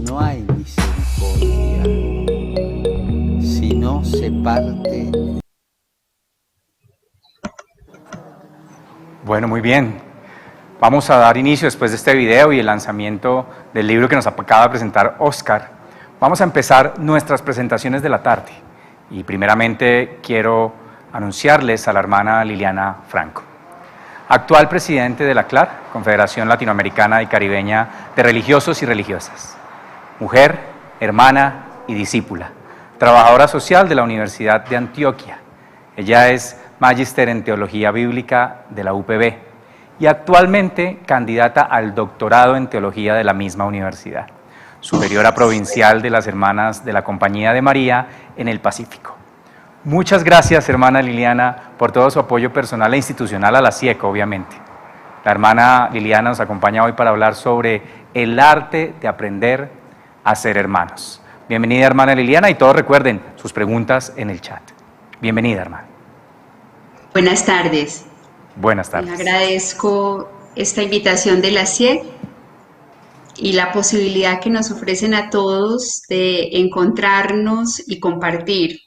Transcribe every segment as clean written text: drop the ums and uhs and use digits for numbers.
No hay misericordia si no se parte. Bueno, muy bien. Vamos a dar inicio después de este video y el lanzamiento del libro que nos acaba de presentar Oscar. Vamos a empezar nuestras presentaciones de la tarde. Y primeramente quiero anunciarles a la hermana Liliana Franco, actual presidente de la CLAR, Confederación Latinoamericana y Caribeña de Religiosos y Religiosas. Mujer, hermana y discípula, trabajadora social de la Universidad de Antioquia. Ella es magíster en Teología Bíblica de la UPB y actualmente candidata al doctorado en Teología de la misma universidad, superiora provincial de las Hermanas de la Compañía de María en el Pacífico. Muchas gracias, hermana Liliana, por todo su apoyo personal e institucional a la SIEC, obviamente. La hermana Liliana nos acompaña hoy para hablar sobre el arte de aprender a ser hermanos. Bienvenida, hermana Liliana, y todos recuerden sus preguntas en el chat. Bienvenida, hermana. Buenas tardes. Buenas tardes. Les agradezco esta invitación de la SIEC y la posibilidad que nos ofrecen a todos de encontrarnos y compartir.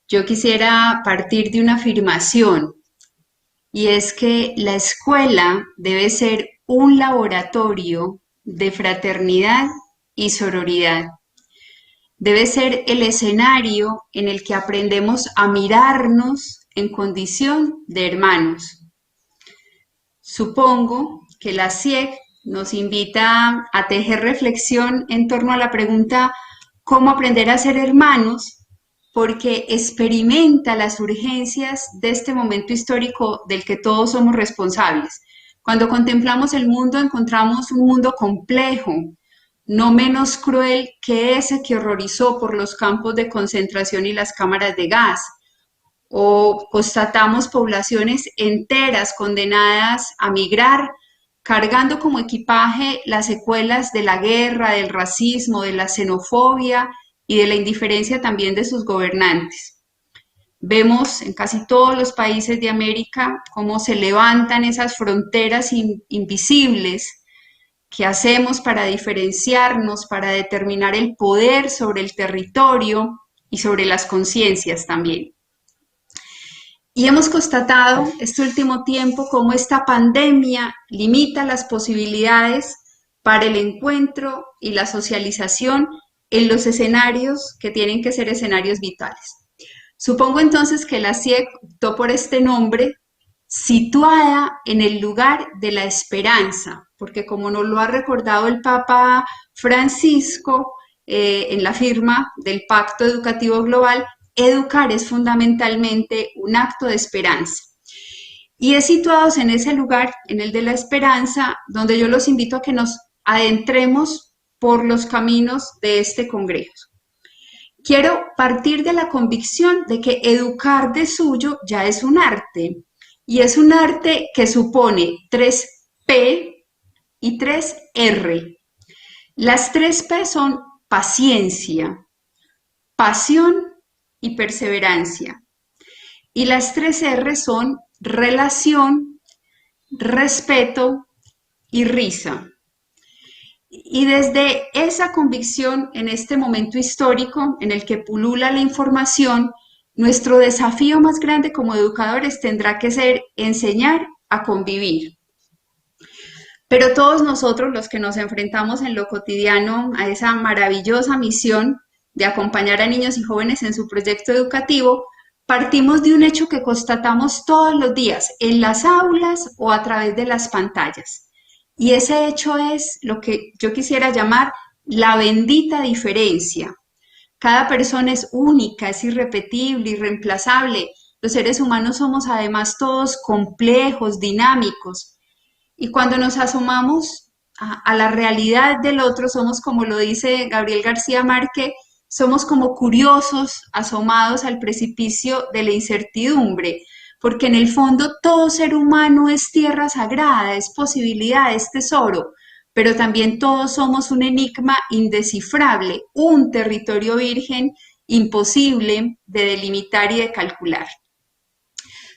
Yo quisiera partir de una afirmación, y es que la escuela debe ser un laboratorio de fraternidad y sororidad. Debe ser el escenario en el que aprendemos a mirarnos en condición de hermanos. Supongo que la SIEC nos invita a tejer reflexión en torno a la pregunta ¿cómo aprender a ser hermanos? Porque experimenta las urgencias de este momento histórico del que todos somos responsables. Cuando contemplamos el mundo encontramos un mundo complejo, no menos cruel que ese que horrorizó por los campos de concentración y las cámaras de gas. O constatamos poblaciones enteras condenadas a migrar, cargando como equipaje las secuelas de la guerra, del racismo, de la xenofobia y de la indiferencia también de sus gobernantes. Vemos en casi todos los países de América cómo se levantan esas fronteras invisibles que hacemos para diferenciarnos, para determinar el poder sobre el territorio y sobre las conciencias también. Y hemos constatado este último tiempo cómo esta pandemia limita las posibilidades para el encuentro y la socialización en los escenarios que tienen que ser escenarios vitales. Supongo entonces que la SIEC optó por este nombre, situada en el lugar de la esperanza, porque como nos lo ha recordado el Papa Francisco en la firma del Pacto Educativo Global, educar es fundamentalmente un acto de esperanza. Y es situados en ese lugar, en el de la esperanza, donde yo los invito a que nos adentremos por los caminos de este congreso. Quiero partir de la convicción de que educar de suyo ya es un arte, y es un arte que supone 3 P y 3 R. Las 3 P son paciencia, pasión y perseverancia. Y las 3 R son relación, respeto y risa. Y desde esa convicción, en este momento histórico en el que pulula la información, nuestro desafío más grande como educadores tendrá que ser enseñar a convivir. Pero todos nosotros, los que nos enfrentamos en lo cotidiano a esa maravillosa misión de acompañar a niños y jóvenes en su proyecto educativo, Partimos de un hecho que constatamos todos los días en las aulas o a través de las pantallas. Y ese hecho es lo que yo quisiera llamar la bendita diferencia. Cada persona es única, es irrepetible, irreemplazable. Los seres humanos somos además todos complejos, dinámicos. Y cuando nos asomamos a la realidad del otro, somos, como lo dice Gabriel García Márquez, somos como curiosos asomados al precipicio de la incertidumbre, porque en el fondo todo ser humano es tierra sagrada, es posibilidad, es tesoro, pero también todos somos un enigma indescifrable, un territorio virgen imposible de delimitar y de calcular.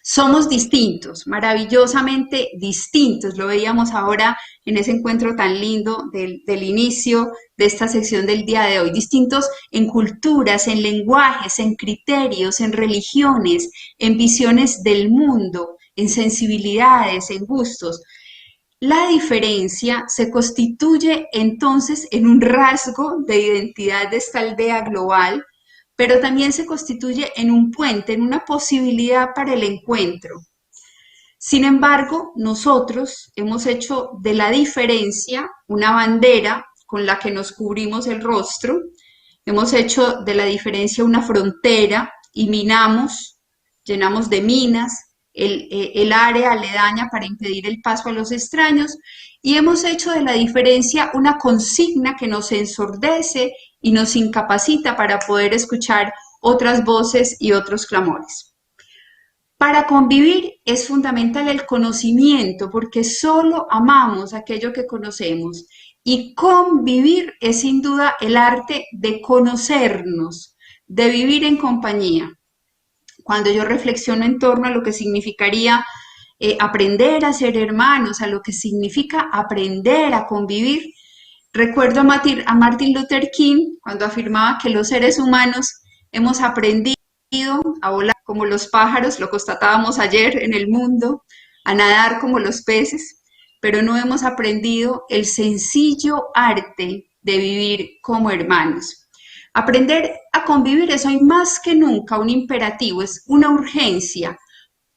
Somos distintos, maravillosamente distintos, lo veíamos ahora en ese encuentro tan lindo del inicio de esta sección del día de hoy, distintos en culturas, en lenguajes, en criterios, en religiones, en visiones del mundo, en sensibilidades, en gustos. La diferencia se constituye entonces en un rasgo de identidad de esta aldea global, pero también se constituye en un puente, en una posibilidad para el encuentro. Sin embargo, nosotros hemos hecho de la diferencia una bandera con la que nos cubrimos el rostro, hemos hecho de la diferencia una frontera y minamos, llenamos de minas el área aledaña para impedir el paso a los extraños y hemos hecho de la diferencia una consigna que nos ensordece y nos incapacita para poder escuchar otras voces y otros clamores. Para convivir es fundamental el conocimiento, porque solo amamos aquello que conocemos. Y convivir es sin duda el arte de conocernos, de vivir en compañía. Cuando yo reflexiono en torno a lo que significaría aprender a ser hermanos, a lo que significa aprender a convivir, recuerdo a Martin Luther King cuando afirmaba que los seres humanos hemos aprendido a volar como los pájaros, lo constatábamos ayer en el mundo, a nadar como los peces, pero no hemos aprendido el sencillo arte de vivir como hermanos. Aprender a convivir es hoy más que nunca un imperativo, es una urgencia.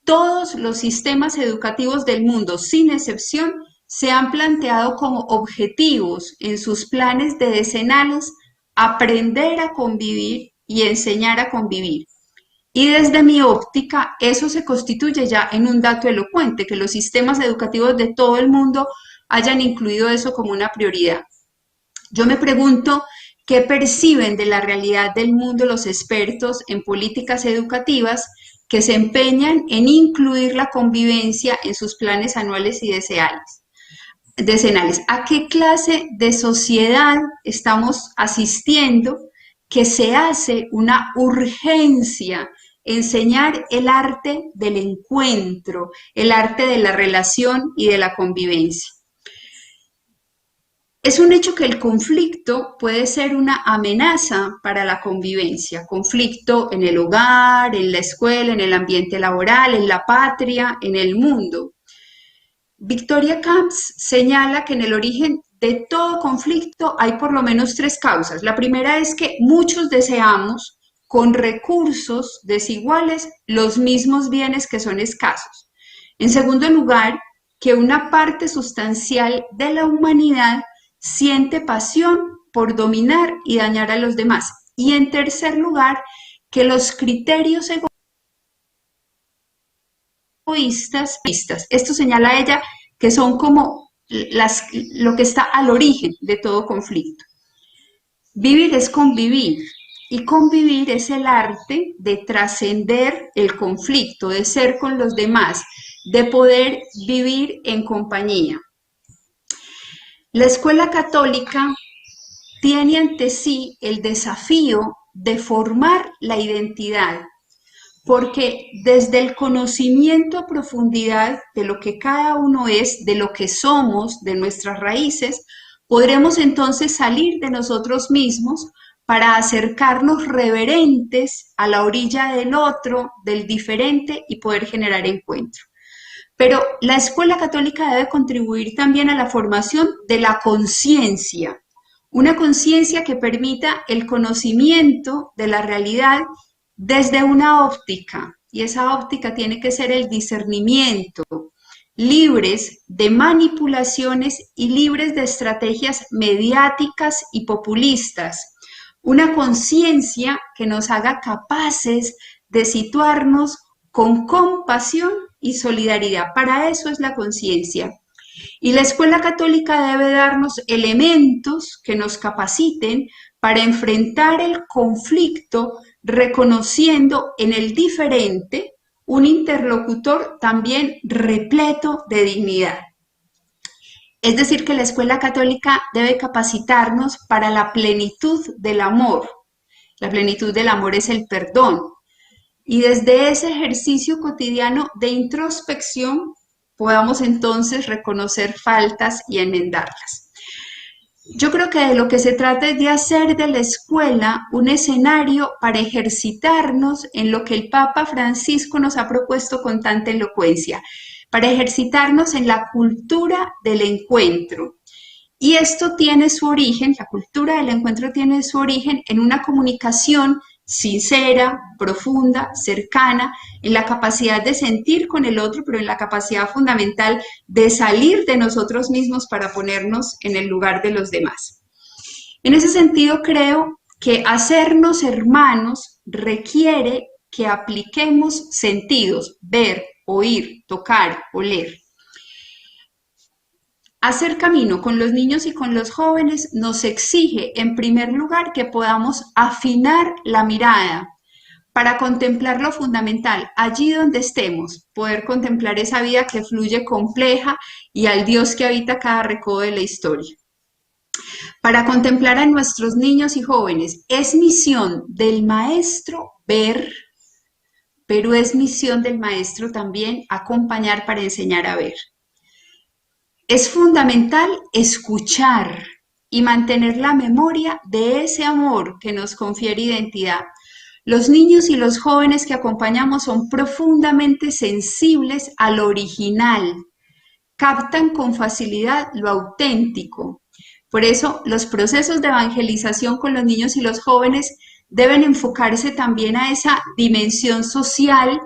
Todos los sistemas educativos del mundo, sin excepción, se han planteado como objetivos en sus planes de decenales aprender a convivir y enseñar a convivir. Y desde mi óptica, eso se constituye ya en un dato elocuente, que los sistemas educativos de todo el mundo hayan incluido eso como una prioridad. Yo me pregunto, ¿qué perciben de la realidad del mundo los expertos en políticas educativas que se empeñan en incluir la convivencia en sus planes anuales y decenales? ¿A qué clase de sociedad estamos asistiendo que se hace una urgencia enseñar el arte del encuentro, el arte de la relación y de la convivencia? Es un hecho que el conflicto puede ser una amenaza para la convivencia, conflicto en el hogar, en la escuela, en el ambiente laboral, en la patria, en el mundo. Victoria Camps señala que en el origen de todo conflicto hay por lo menos 3 causas. La primera es que muchos deseamos, con recursos desiguales, los mismos bienes que son escasos. En segundo lugar, que una parte sustancial de la humanidad siente pasión por dominar y dañar a los demás. Y en tercer lugar, que los criterios egoístas, esto señala ella, que son como lo que está al origen de todo conflicto. Vivir es convivir, y convivir es el arte de trascender el conflicto, de ser con los demás, de poder vivir en compañía. La escuela católica tiene ante sí el desafío de formar la identidad, porque desde el conocimiento a profundidad de lo que cada uno es, de lo que somos, de nuestras raíces, podremos entonces salir de nosotros mismos para acercarnos reverentes a la orilla del otro, del diferente y poder generar encuentro. Pero la escuela católica debe contribuir también a la formación de la conciencia, una conciencia que permita el conocimiento de la realidad desde una óptica, y esa óptica tiene que ser el discernimiento, libres de manipulaciones y libres de estrategias mediáticas y populistas. Una conciencia que nos haga capaces de situarnos con compasión y solidaridad. Para eso es la conciencia. Y la escuela católica debe darnos elementos que nos capaciten para enfrentar el conflicto, reconociendo en el diferente un interlocutor también repleto de dignidad. Es decir, que la escuela católica debe capacitarnos para la plenitud del amor. La plenitud del amor es el perdón. Y desde ese ejercicio cotidiano de introspección podamos entonces reconocer faltas y enmendarlas. Yo creo que de lo que se trata es de hacer de la escuela un escenario para ejercitarnos en lo que el Papa Francisco nos ha propuesto con tanta elocuencia, para ejercitarnos en la cultura del encuentro. Y esto tiene su origen, la cultura del encuentro tiene su origen en una comunicación sincera, profunda, cercana, en la capacidad de sentir con el otro, pero en la capacidad fundamental de salir de nosotros mismos para ponernos en el lugar de los demás. En ese sentido, creo que hacernos hermanos requiere que apliquemos sentidos, ver, oír, tocar, oler. Hacer camino con los niños y con los jóvenes nos exige, en primer lugar, que podamos afinar la mirada para contemplar lo fundamental, allí donde estemos, poder contemplar esa vida que fluye compleja y al Dios que habita cada recodo de la historia. Para contemplar a nuestros niños y jóvenes es misión del maestro ver, pero es misión del maestro también acompañar para enseñar a ver. Es fundamental escuchar y mantener la memoria de ese amor que nos confiere identidad. Los niños y los jóvenes que acompañamos son profundamente sensibles a lo original, captan con facilidad lo auténtico. Por eso, los procesos de evangelización con los niños y los jóvenes deben enfocarse también a esa dimensión social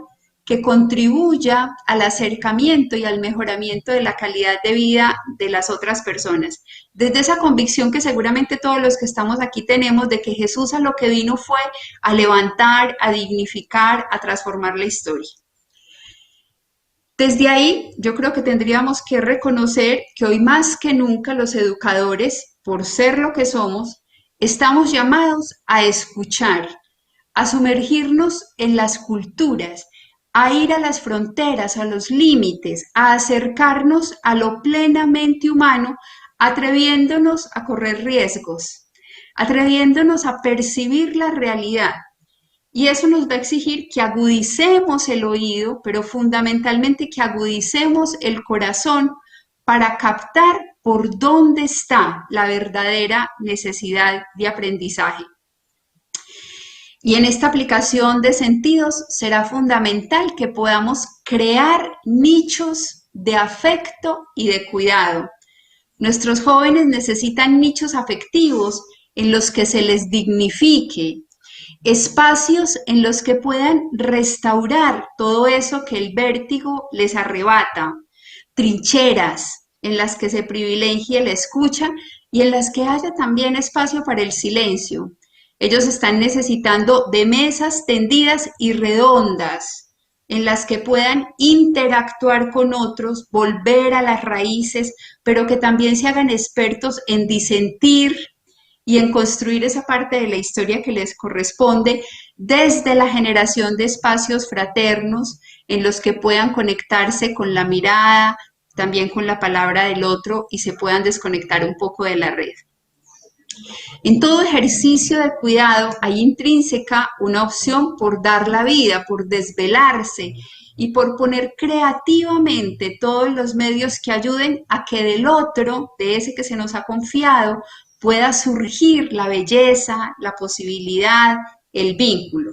que contribuya al acercamiento y al mejoramiento de la calidad de vida de las otras personas. Desde esa convicción que seguramente todos los que estamos aquí tenemos de que Jesús a lo que vino fue a levantar, a dignificar, a transformar la historia. Desde ahí, yo creo que tendríamos que reconocer que hoy más que nunca los educadores, por ser lo que somos, estamos llamados a escuchar, a sumergirnos en las culturas, a ir a las fronteras, a los límites, a acercarnos a lo plenamente humano, atreviéndonos a correr riesgos, atreviéndonos a percibir la realidad. Y eso nos va a exigir que agudicemos el oído, pero fundamentalmente que agudicemos el corazón para captar por dónde está la verdadera necesidad de aprendizaje. Y en esta aplicación de sentidos será fundamental que podamos crear nichos de afecto y de cuidado. Nuestros jóvenes necesitan nichos afectivos en los que se les dignifique, espacios en los que puedan restaurar todo eso que el vértigo les arrebata, trincheras en las que se privilegie la escucha y en las que haya también espacio para el silencio. Ellos están necesitando de mesas tendidas y redondas en las que puedan interactuar con otros, volver a las raíces, pero que también se hagan expertos en disentir y en construir esa parte de la historia que les corresponde desde la generación de espacios fraternos en los que puedan conectarse con la mirada, también con la palabra del otro y se puedan desconectar un poco de la red. En todo ejercicio de cuidado hay intrínseca una opción por dar la vida, por desvelarse y por poner creativamente todos los medios que ayuden a que del otro, de ese que se nos ha confiado, pueda surgir la belleza, la posibilidad, el vínculo.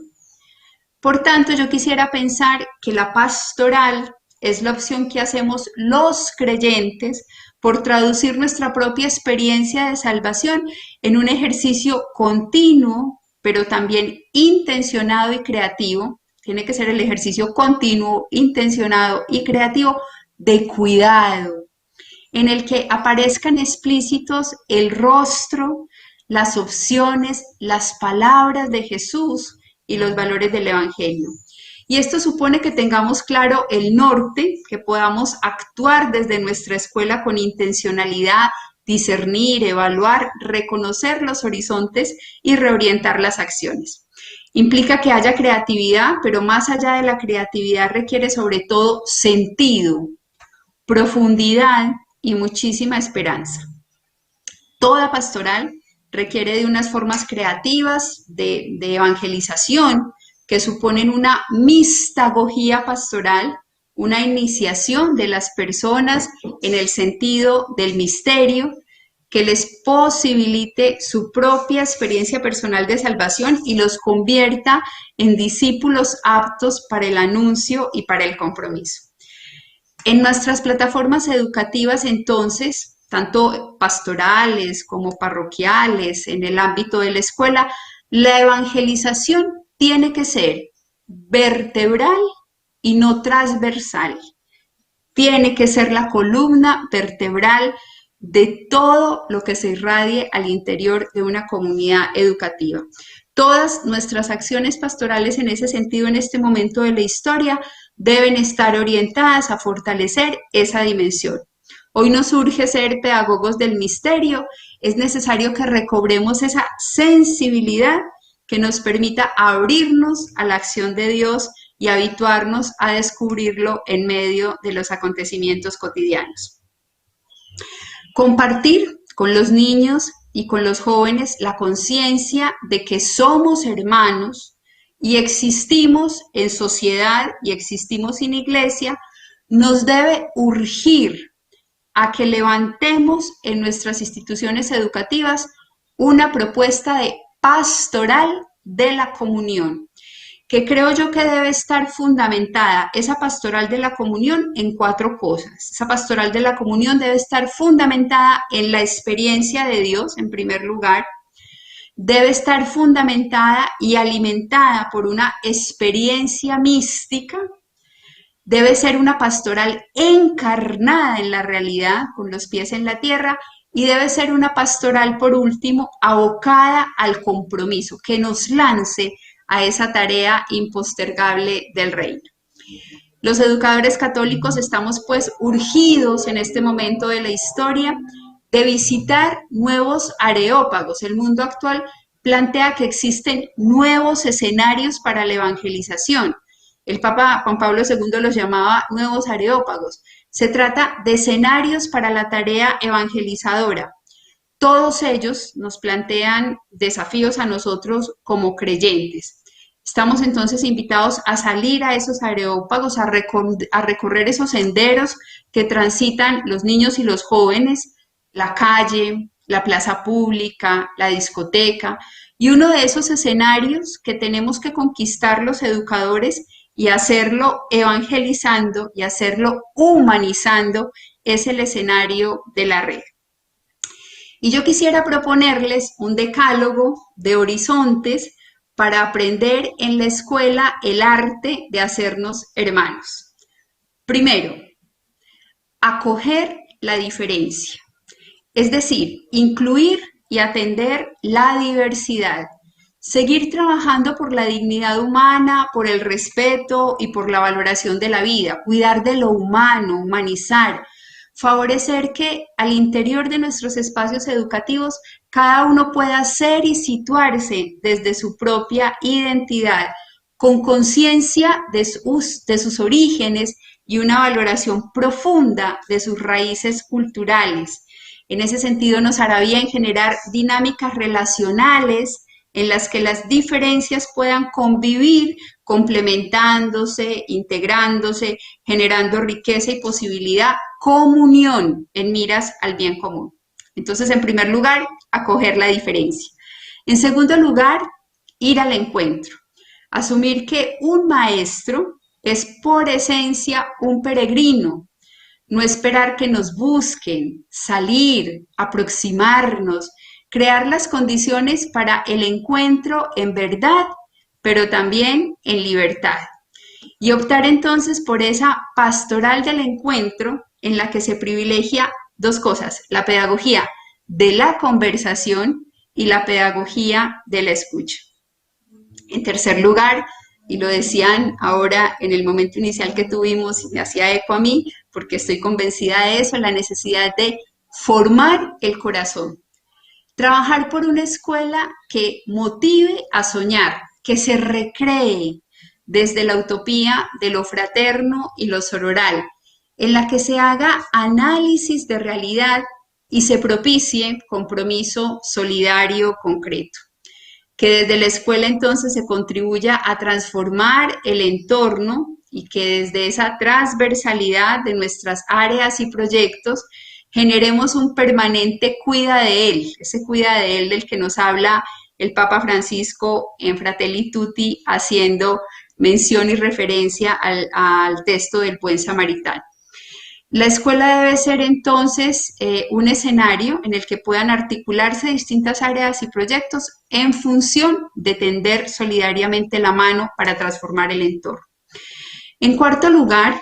Por tanto, yo quisiera pensar que la pastoral es la opción que hacemos los creyentes por traducir nuestra propia experiencia de salvación en un ejercicio continuo pero también intencionado y creativo. Tiene que ser el ejercicio continuo, intencionado y creativo de cuidado, en el que aparezcan explícitos el rostro, las opciones, las palabras de Jesús y los valores del Evangelio. Y esto supone que tengamos claro el norte, que podamos actuar desde nuestra escuela con intencionalidad, discernir, evaluar, reconocer los horizontes y reorientar las acciones. Implica que haya creatividad, pero más allá de la creatividad requiere sobre todo sentido, profundidad y muchísima esperanza. Toda pastoral requiere de unas formas creativas de evangelización que suponen una mistagogía pastoral, una iniciación de las personas en el sentido del misterio, que les posibilite su propia experiencia personal de salvación y los convierta en discípulos aptos para el anuncio y para el compromiso. En nuestras plataformas educativas, entonces, tanto pastorales como parroquiales, en el ámbito de la escuela, la evangelización tiene que ser vertebral y no transversal. Tiene que ser la columna vertebral de todo lo que se irradie al interior de una comunidad educativa. Todas nuestras acciones pastorales en ese sentido, en este momento de la historia, deben estar orientadas a fortalecer esa dimensión. Hoy nos urge ser pedagogos del misterio, es necesario que recobremos esa sensibilidad que nos permita abrirnos a la acción de Dios y habituarnos a descubrirlo en medio de los acontecimientos cotidianos. Compartir con los niños y con los jóvenes la conciencia de que somos hermanos y existimos en sociedad y existimos en iglesia, nos debe urgir a que levantemos en nuestras instituciones educativas una propuesta de pastoral de la comunión, que creo yo que debe estar fundamentada, esa pastoral de la comunión, en 4 cosas. Esa pastoral de la comunión debe estar fundamentada en la experiencia de Dios, en primer lugar. Debe estar fundamentada y alimentada por una experiencia mística. Debe ser una pastoral encarnada en la realidad, con los pies en la tierra, y debe ser una pastoral, por último, abocada al compromiso, que nos lance a esa tarea impostergable del reino. Los educadores católicos estamos pues urgidos en este momento de la historia de visitar nuevos areópagos. El mundo actual plantea que existen nuevos escenarios para la evangelización. El Papa Juan Pablo II los llamaba nuevos areópagos. Se trata de escenarios para la tarea evangelizadora. Todos ellos nos plantean desafíos a nosotros como creyentes. Estamos entonces invitados a salir a esos areópagos, a recorrer esos senderos que transitan los niños y los jóvenes, la calle, la plaza pública, la discoteca, y uno de esos escenarios que tenemos que conquistar los educadores y hacerlo evangelizando y hacerlo humanizando es el escenario de la red. Y yo quisiera proponerles un decálogo de horizontes para aprender en la escuela el arte de hacernos hermanos. Primero, acoger la diferencia, es decir, incluir y atender la diversidad. Seguir trabajando por la dignidad humana, por el respeto y por la valoración de la vida, cuidar de lo humano, humanizar, favorecer que al interior de nuestros espacios educativos cada uno pueda ser y situarse desde su propia identidad, con conciencia de sus orígenes y una valoración profunda de sus raíces culturales. En ese sentido nos hará bien generar dinámicas relacionales en las que las diferencias puedan convivir, complementándose, integrándose, generando riqueza y posibilidad, comunión en miras al bien común. Entonces, en primer lugar, acoger la diferencia. En segundo lugar, ir al encuentro. Asumir que un maestro es por esencia un peregrino. No esperar que nos busquen, salir, aproximarnos, crear las condiciones para el encuentro en verdad, pero también en libertad. Y optar entonces por esa pastoral del encuentro en la que se privilegia dos cosas, la pedagogía de la conversación y la pedagogía de la escucha. En tercer lugar, y lo decían ahora en el momento inicial que tuvimos, y me hacía eco a mí, porque estoy convencida de eso, la necesidad de formar el corazón. Trabajar por una escuela que motive a soñar, que se recree desde la utopía de lo fraterno y lo sororal, en la que se haga análisis de realidad y se propicie compromiso solidario concreto. Que desde la escuela entonces se contribuya a transformar el entorno y que desde esa transversalidad de nuestras áreas y proyectos generemos un permanente cuida de él, ese cuida de él del que nos habla el Papa Francisco en Fratelli Tutti, haciendo mención y referencia al texto del Buen Samaritano. La escuela debe ser entonces un escenario en el que puedan articularse distintas áreas y proyectos en función de tender solidariamente la mano para transformar el entorno. En cuarto lugar,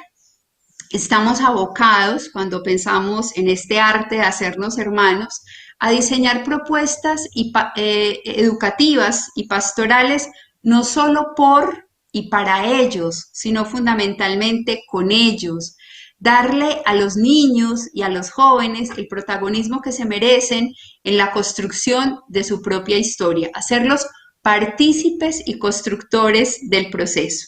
estamos abocados, cuando pensamos en este arte de hacernos hermanos, a diseñar propuestas educativas y pastorales no solo por y para ellos, sino fundamentalmente con ellos. Darle a los niños y a los jóvenes el protagonismo que se merecen en la construcción de su propia historia, hacerlos partícipes y constructores del proceso.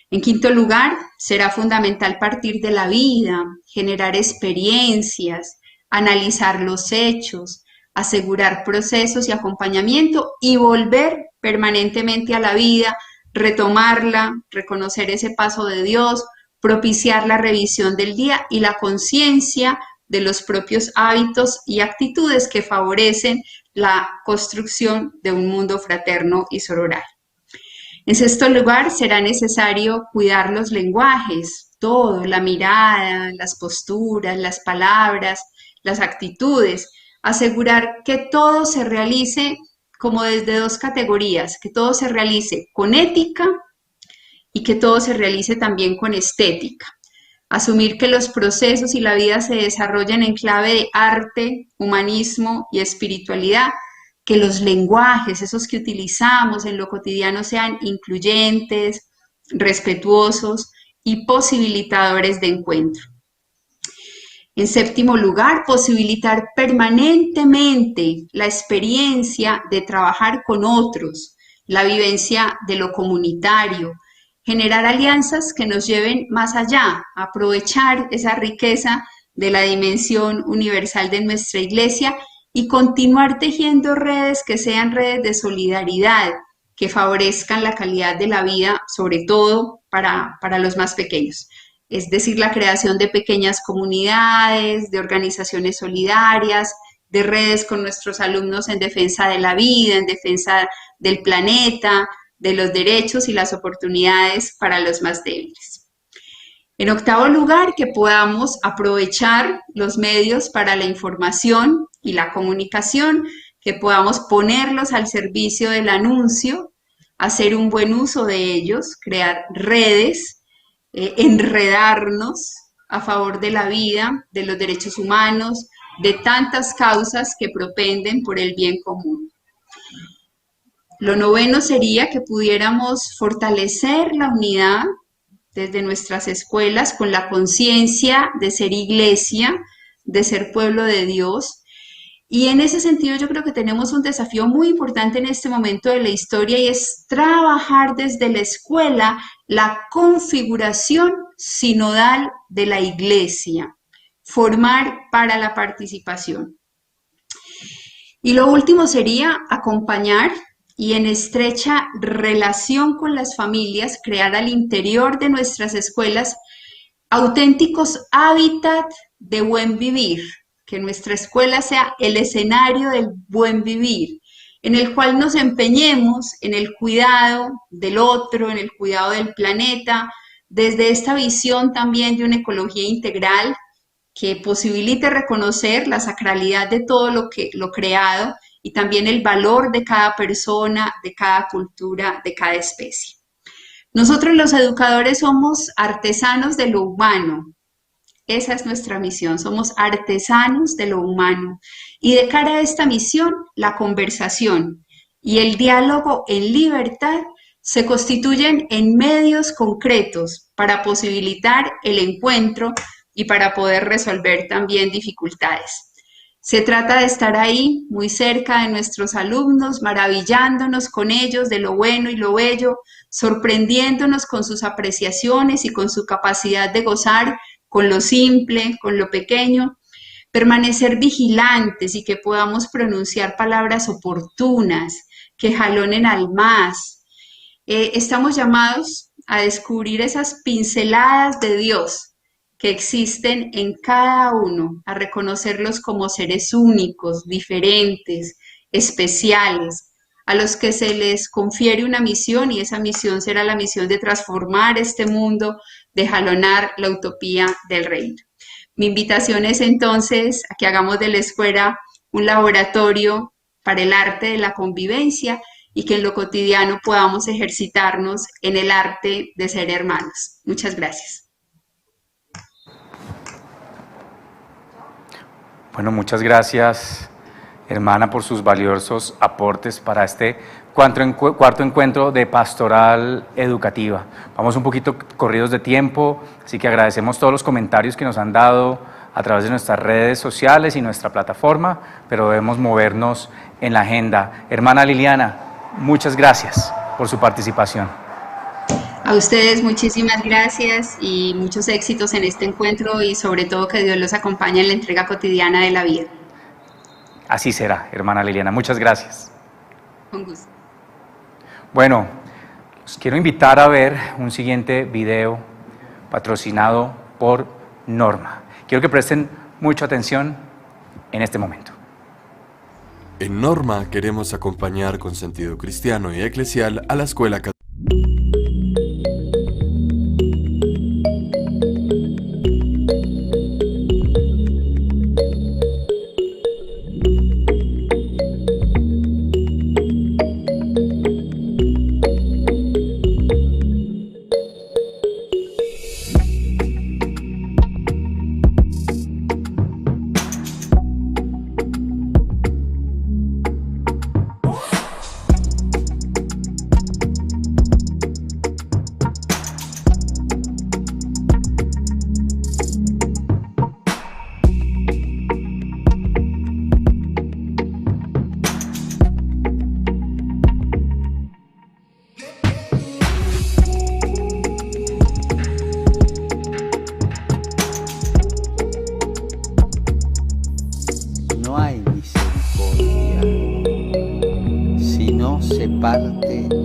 En quinto lugar, será fundamental partir de la vida, generar experiencias, analizar los hechos, asegurar procesos y acompañamiento y volver permanentemente a la vida, retomarla, reconocer ese paso de Dios, propiciar la revisión del día y la conciencia de los propios hábitos y actitudes que favorecen la construcción de un mundo fraterno y sororal. En sexto lugar, será necesario cuidar los lenguajes, todo, la mirada, las posturas, las palabras, las actitudes, asegurar que todo se realice como desde dos categorías, que todo se realice con ética y que todo se realice también con estética. Asumir que los procesos y la vida se desarrollan en clave de arte, humanismo y espiritualidad, que los lenguajes, esos que utilizamos en lo cotidiano, sean incluyentes, respetuosos y posibilitadores de encuentro. En séptimo lugar, posibilitar permanentemente la experiencia de trabajar con otros, la vivencia de lo comunitario, generar alianzas que nos lleven más allá, aprovechar esa riqueza de la dimensión universal de nuestra iglesia y continuar tejiendo redes que sean redes de solidaridad, que favorezcan la calidad de la vida, sobre todo para los más pequeños. Es decir, la creación de pequeñas comunidades, de organizaciones solidarias, de redes con nuestros alumnos en defensa de la vida, en defensa del planeta, de los derechos y las oportunidades para los más débiles. En octavo lugar, que podamos aprovechar los medios para la información y la comunicación, que podamos ponerlos al servicio del anuncio, hacer un buen uso de ellos, crear redes, enredarnos a favor de la vida, de los derechos humanos, de tantas causas que propenden por el bien común. Lo noveno sería que pudiéramos fortalecer la unidad desde nuestras escuelas con la conciencia de ser iglesia, de ser pueblo de Dios. Y en ese sentido yo creo que tenemos un desafío muy importante en este momento de la historia y es trabajar desde la escuela la configuración sinodal de la iglesia, formar para la participación. Y lo último sería acompañar y en estrecha relación con las familias, crear al interior de nuestras escuelas auténticos hábitats de buen vivir, que nuestra escuela sea el escenario del buen vivir, en el cual nos empeñemos en el cuidado del otro, en el cuidado del planeta, desde esta visión también de una ecología integral que posibilite reconocer la sacralidad de todo lo creado y también el valor de cada persona, de cada cultura, de cada especie. Nosotros los educadores somos artesanos de lo humano. Esa es nuestra misión, somos artesanos de lo humano. Y de cara a esta misión, la conversación y el diálogo en libertad se constituyen en medios concretos para posibilitar el encuentro y para poder resolver también dificultades. Se trata de estar ahí, muy cerca de nuestros alumnos, maravillándonos con ellos de lo bueno y lo bello, sorprendiéndonos con sus apreciaciones y con su capacidad de gozar con lo simple, con lo pequeño, permanecer vigilantes y que podamos pronunciar palabras oportunas, que jalonen al más. Estamos llamados a descubrir esas pinceladas de Dios que existen en cada uno, a reconocerlos como seres únicos, diferentes, especiales, a los que se les confiere una misión y esa misión será la misión de transformar este mundo, de jalonar la utopía del reino. Mi invitación es entonces a que hagamos de la escuela un laboratorio para el arte de la convivencia y que en lo cotidiano podamos ejercitarnos en el arte de ser hermanos. Muchas gracias. Bueno, muchas gracias, hermana, por sus valiosos aportes para este cuarto encuentro de pastoral educativa. Vamos un poquito corridos de tiempo, así que agradecemos todos los comentarios que nos han dado a través de nuestras redes sociales y nuestra plataforma, pero debemos movernos en la agenda. Hermana Liliana, muchas gracias por su participación. A ustedes muchísimas gracias y muchos éxitos en este encuentro y sobre todo que Dios los acompañe en la entrega cotidiana de la vida. Así será, hermana Liliana. Muchas gracias. Con gusto. Bueno, los quiero invitar a ver un siguiente video patrocinado por Norma. Quiero que presten mucha atención en este momento. En Norma queremos acompañar con sentido cristiano y eclesial a la escuela católica. No hay misericordia si no se parte